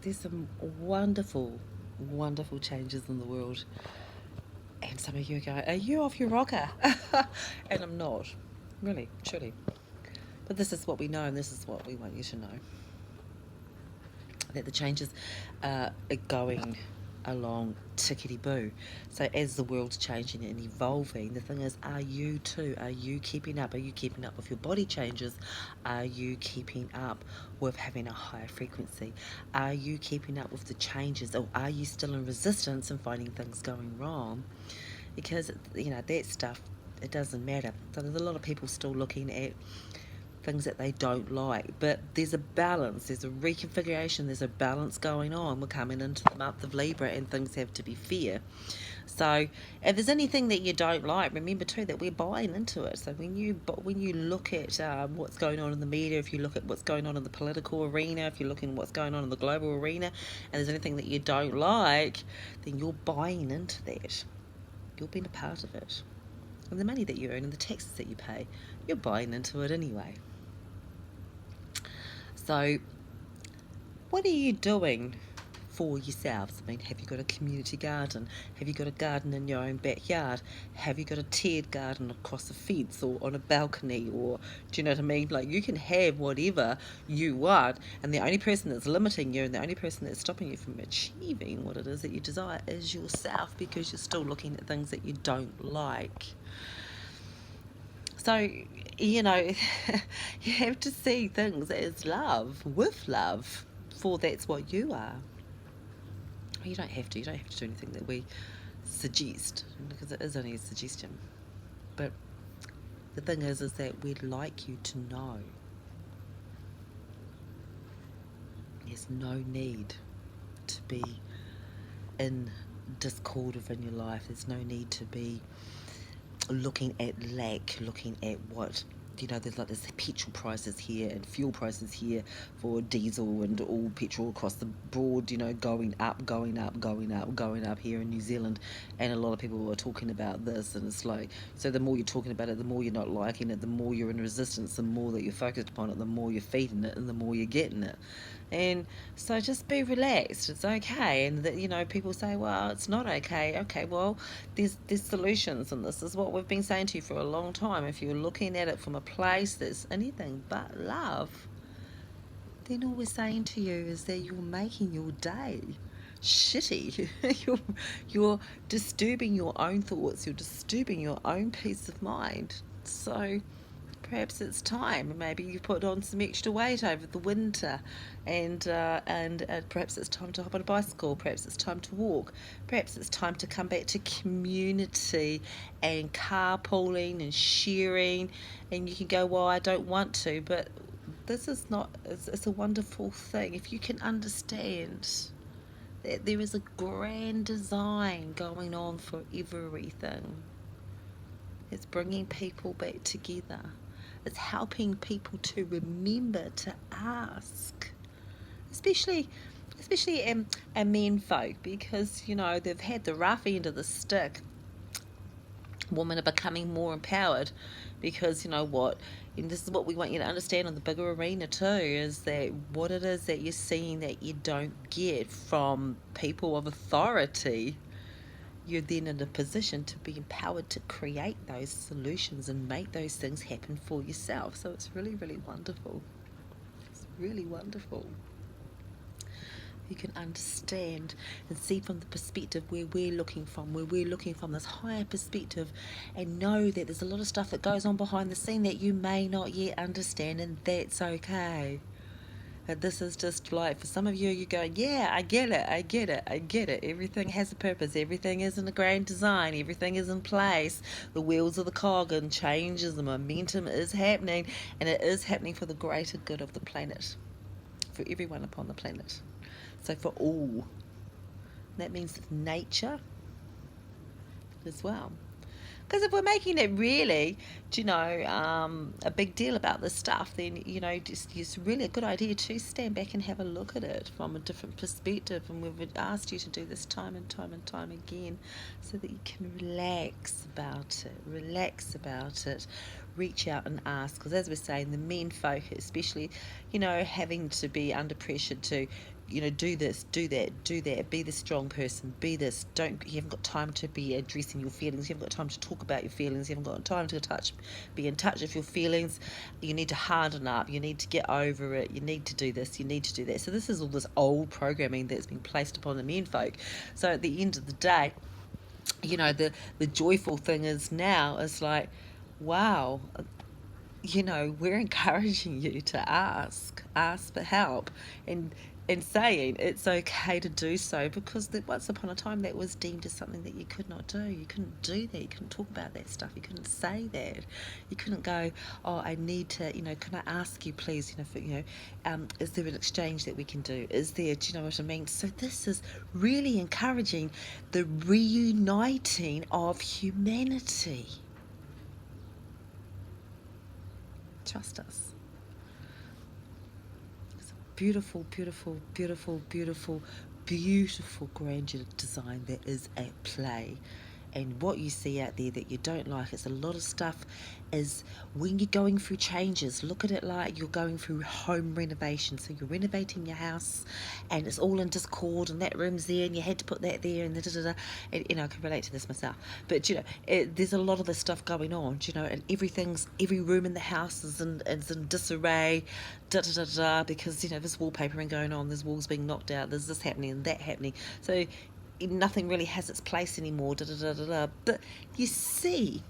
there's some wonderful, wonderful changes in the world. And some of you go, are you off your rocker? And I'm not, really, truly. But this is what we know, and this is what we want you to know. That the changes are going along tickety-boo. So as the world's changing and evolving, the thing is, are you too? Are you keeping up? Are you keeping up with your body changes? Are you keeping up with having a higher frequency? Are you keeping up with the changes, or are you still in resistance and finding things going wrong? Because, that stuff, it doesn't matter. So there's a lot of people still looking at things that they don't like, but there's a balance, there's a reconfiguration, there's a balance going on. We're coming into the month of Libra, and things have to be fair. So if there's anything that you don't like, remember too that we're buying into it. So when you look at what's going on in the media, if you look at what's going on in the political arena, if you're looking at what's going on in the global arena, and there's anything that you don't like, then you're buying into that. You're being a part of it. And the money that you earn and the taxes that you pay, you're buying into it anyway. So, what are you doing for yourselves? I mean, have you got a community garden? Have you got a garden in your own backyard? Have you got a tiered garden across a fence or on a balcony? Or, do you know what I mean? Like, you can have whatever you want, and the only person that's limiting you and the only person that's stopping you from achieving what it is that you desire is yourself, because you're still looking at things that you don't like. So, you have to see things as love, with love, for that's what you are. You don't have to do anything that we suggest, because it is only a suggestion. But the thing is that we'd like you to know there's no need to be in discord within your life. There's no need to be looking at lack, looking at what, there's like this petrol prices here and fuel prices here for diesel and all petrol across the board, going up, going up, going up, going up here in New Zealand. And a lot of people are talking about this, and it's like, so the more you're talking about it, the more you're not liking it, the more you're in resistance, the more that you're focused upon it, the more you're feeding it, and the more you're getting it. And so just be relaxed. It's okay. And that, people say, well, it's not okay. Okay, well, there's solutions, and this is what we've been saying to you for a long time. If you're looking at it from a place that's anything but love, then all we're saying to you is that you're making your day shitty. you're disturbing your own thoughts. You're disturbing your own peace of mind. So perhaps it's time. Maybe you put on some extra weight over the winter, and perhaps it's time to hop on a bicycle. Perhaps it's time to walk. Perhaps it's time to come back to community and carpooling and sharing. And you can go, well, I don't want to, but this is not. It's a wonderful thing if you can understand that there is a grand design going on for everything. It's bringing people back together. It's helping people to remember to ask, especially men folk, because they've had the rough end of the stick. Women are becoming more empowered, because what, and this is what we want you to understand on the bigger arena too, is that what it is that you're seeing that you don't get from people of authority, you're then in a position to be empowered to create those solutions and make those things happen for yourself. So it's really, really wonderful. It's really wonderful. You can understand and see from the perspective where we're looking from this higher perspective, and know that there's a lot of stuff that goes on behind the scene that you may not yet understand, and that's okay. This is just like, for some of you, you go, yeah, I get it. Everything has a purpose. Everything is in a grand design. Everything is in place. The wheels of the cog, and changes, the momentum is happening, and it is happening for the greater good of the planet, for everyone upon the planet. So for all. That means nature as well. Because if we're making it really, a big deal about this stuff, then, it's really a good idea to stand back and have a look at it from a different perspective. And we've asked you to do this time and time and time again, so that you can relax about it, reach out and ask. Because as we're saying, the men folk especially, having to be under pressure to do this, do that, do that, be the strong person, be this. You haven't got time to be addressing your feelings, you haven't got time to talk about your feelings, you haven't got time to be in touch with your feelings. You need to harden up, you need to get over it, you need to do this, you need to do that. So this is all this old programming that's been placed upon the men folk. So at the end of the day, the joyful thing is now is like, wow, we're encouraging you to ask for help, and saying it's okay to do so, because once upon a time that was deemed as something that you could not do. You couldn't do that. You couldn't talk about that stuff. You couldn't say that. You couldn't go, oh, I need to, can I ask you please, is there an exchange that we can do? Is there, do you know what I mean? So this is really encouraging the reuniting of humanity. Trust us. It's a beautiful, beautiful, beautiful, beautiful, beautiful grandeur design that is at play. And what you see out there that you don't like, it's a lot of stuff, is when you're going through changes, look at it like you're going through home renovation. So you're renovating your house and it's all in discord, and that room's there and you had to put that there, and and I can relate to this myself. But there's a lot of this stuff going on, and every room in the house is in disarray, because there's wallpapering going on, there's walls being knocked out, there's this happening and that happening. So nothing really has its place anymore, But you see,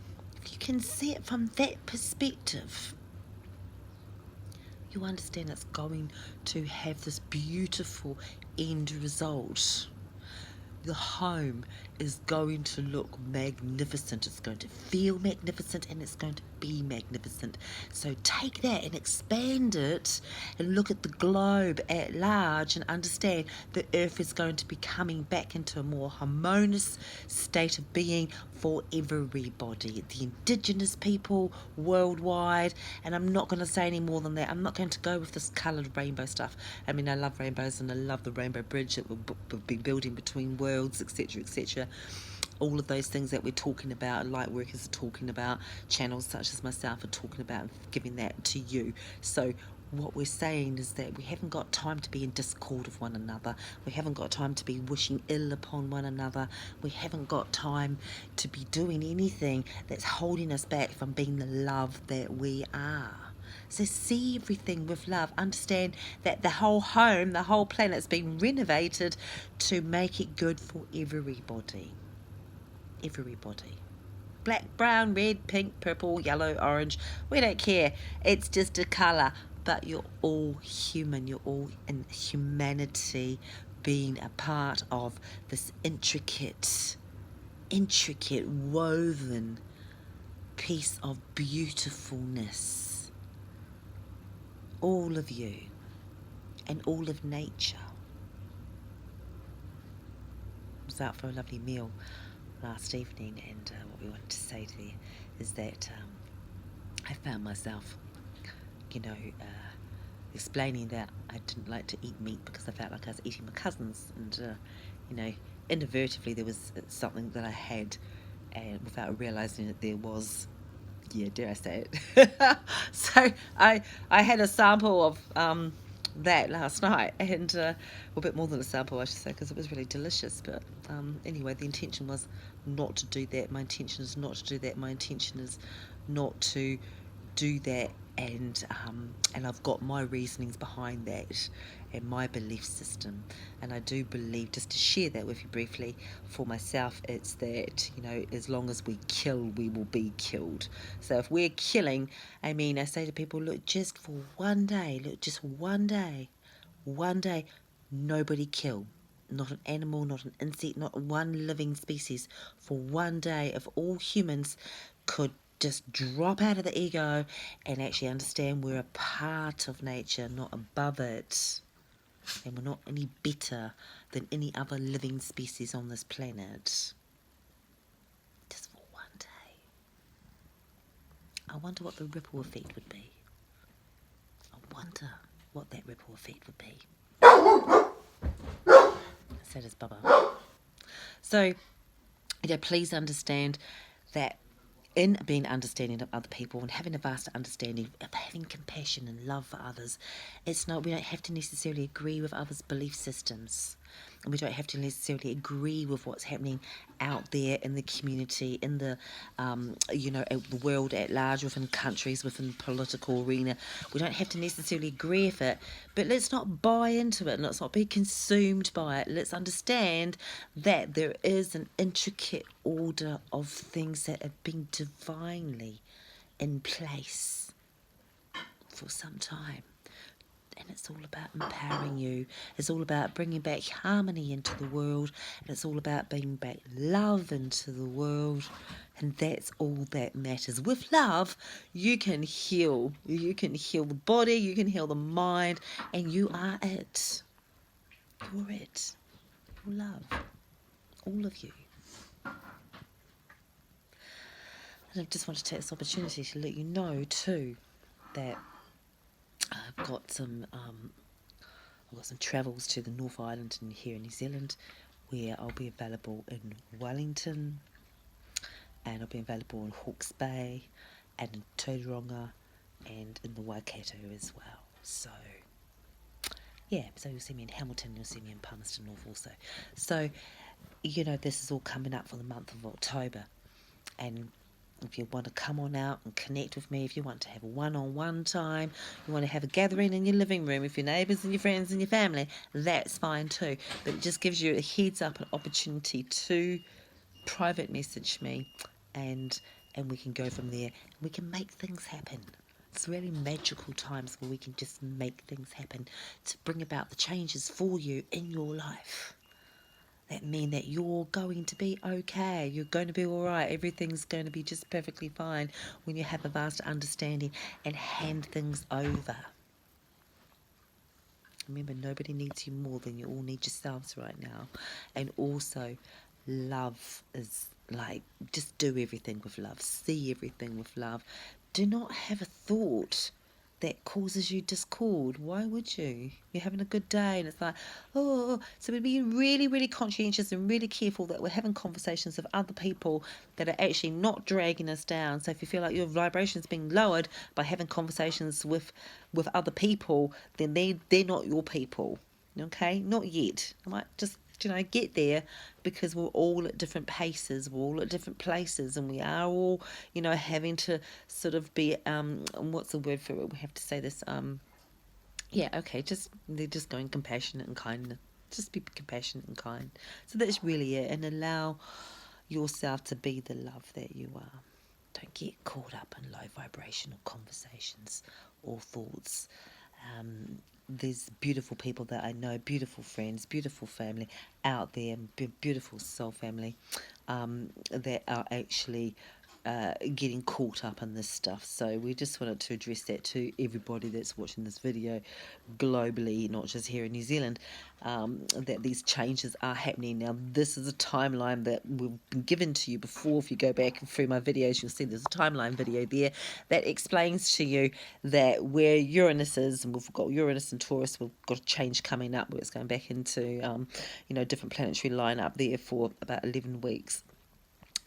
if you can see it from that perspective, you understand it's going to have this beautiful end result. The home is going to look magnificent. It's going to feel magnificent, and it's going to be magnificent. So take that and expand it and look at the globe at large and understand the earth is going to be coming back into a more harmonious state of being for everybody, the indigenous people worldwide. And I'm not going to say any more than that. I'm not going to go with this coloured rainbow stuff. I mean, I love rainbows, and I love the rainbow bridge that we'll be building between worlds, etc., etc. All of those things that we're talking about, light workers are talking about, channels such as myself are talking about, giving that to you. So what we're saying is that we haven't got time to be in discord with one another. We haven't got time to be wishing ill upon one another. We haven't got time to be doing anything that's holding us back from being the love that we are. So see everything with love. Understand that the whole home, the whole planet's been renovated to make it good for everybody. Everybody. Black, brown, red, pink, purple, yellow, orange. We don't care. It's just a colour. But you're all human. You're all in humanity, being a part of this intricate, woven piece of beautifulness. All of you and all of nature. I was out for a lovely meal last evening, and what we wanted to say to you is that I found myself explaining that I didn't like to eat meat because I felt like I was eating my cousins, and inadvertently there was something that I had, and without realising it, there was, dare I say it. So I had a sample of that last night, and a bit more than a sample, I should say, because it was really delicious. But anyway, the intention was not to do that. My intention is not to do that. My intention is not to do that, and I've got my reasonings behind that and my belief system. And I do believe, just to share that with you briefly, for myself, it's that as long as we kill, we will be killed. So if we're killing, I say to people, look, just for one day, nobody kill. Not an animal, not an insect, not one living species. For one day, if all humans could just drop out of the ego and actually understand we're a part of nature, not above it, and we're not any better than any other living species on this planet. Just for one day. I wonder what the ripple effect would be. I wonder what that ripple effect would be. So does Bubba. So, please understand that in being understanding of other people and having a vast understanding of having compassion and love for others, it's not, we don't have to necessarily agree with others' belief systems. And we don't have to necessarily agree with what's happening out there in the community, in the, the world at large, within countries, within the political arena. We don't have to necessarily agree with it, but let's not buy into it and let's not be consumed by it. Let's understand that there is an intricate order of things that have been divinely in place for some time. And it's all about empowering you. It's all about bringing back harmony into the world. And it's all about bringing back love into the world. And that's all that matters. With love, you can heal. You can heal the body. You can heal the mind. And you are it. You're it. You're love. All of you. And I just want to take this opportunity to let you know, too, that I've got some travels to the North Island and here in New Zealand, where I'll be available in Wellington, and I'll be available in Hawke's Bay, and in Tauranga, and in the Waikato as well. So, yeah, so you'll see me in Hamilton, you'll see me in Palmerston North also. So, this is all coming up for the month of October, and if you want to come on out and connect with me, if you want to have a one-on-one time, you want to have a gathering in your living room with your neighbours and your friends and your family, that's fine too. But it just gives you a heads up, an opportunity to private message me, and we can go from there. We can make things happen. It's really magical times where we can just make things happen to bring about the changes for you in your life. That mean that you're going to be okay, you're going to be all right, everything's going to be just perfectly fine when you have a vast understanding and hand things over. Remember, nobody needs you more than you all need yourselves right now. And also, love is like, just do everything with love, see everything with love. Do not have a thought that causes you discord. Why would you? You're having a good day and it's like, oh, so we're being really, really conscientious and really careful that we're having conversations with other people that are actually not dragging us down. So if you feel like your vibration's being lowered by having conversations with other people, then they're not your people. Okay? Not yet. I might just get there, because we're all at different paces, we're all at different places, and we are all, having to sort of be, what's the word for it? We have to say this, they're just going compassionate and kind. Just be compassionate and kind. So that's really it, and allow yourself to be the love that you are. Don't get caught up in low vibrational conversations or thoughts. There's beautiful people that I know, beautiful friends, beautiful family out there, beautiful soul family that are actually getting caught up in this stuff. So we just wanted to address that to everybody that's watching this video globally, not just here in New Zealand, that these changes are happening. Now, this is a timeline that we've been given to you before. If you go back through my videos, you'll see there's a timeline video there that explains to you that where Uranus is, and we've got Uranus and Taurus, we've got a change coming up where it's going back into, different planetary line up there for about 11 weeks.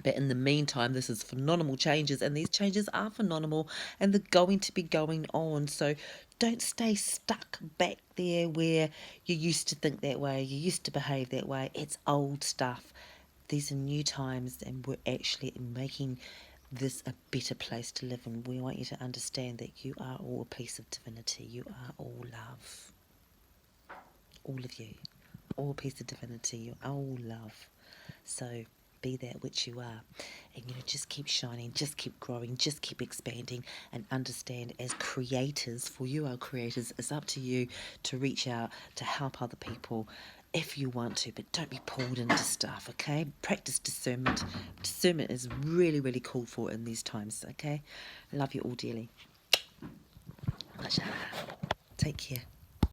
But in the meantime, this is phenomenal changes, and these changes are phenomenal, and they're going to be going on. So don't stay stuck back there where you used to think that way, you used to behave that way. It's old stuff. These are new times, and we're actually making this a better place to live in. We want you to understand that you are all a piece of divinity. You are all love. All of you. All a piece of divinity. You're all love. So be that which you are, and just keep shining, just keep growing, just keep expanding, and understand, as creators, for you are creators, it's up to you to reach out to help other people if you want to, but don't be pulled into stuff. Okay, practice discernment. Discernment is really, really called for in these times. Okay, I love you all dearly. Take care.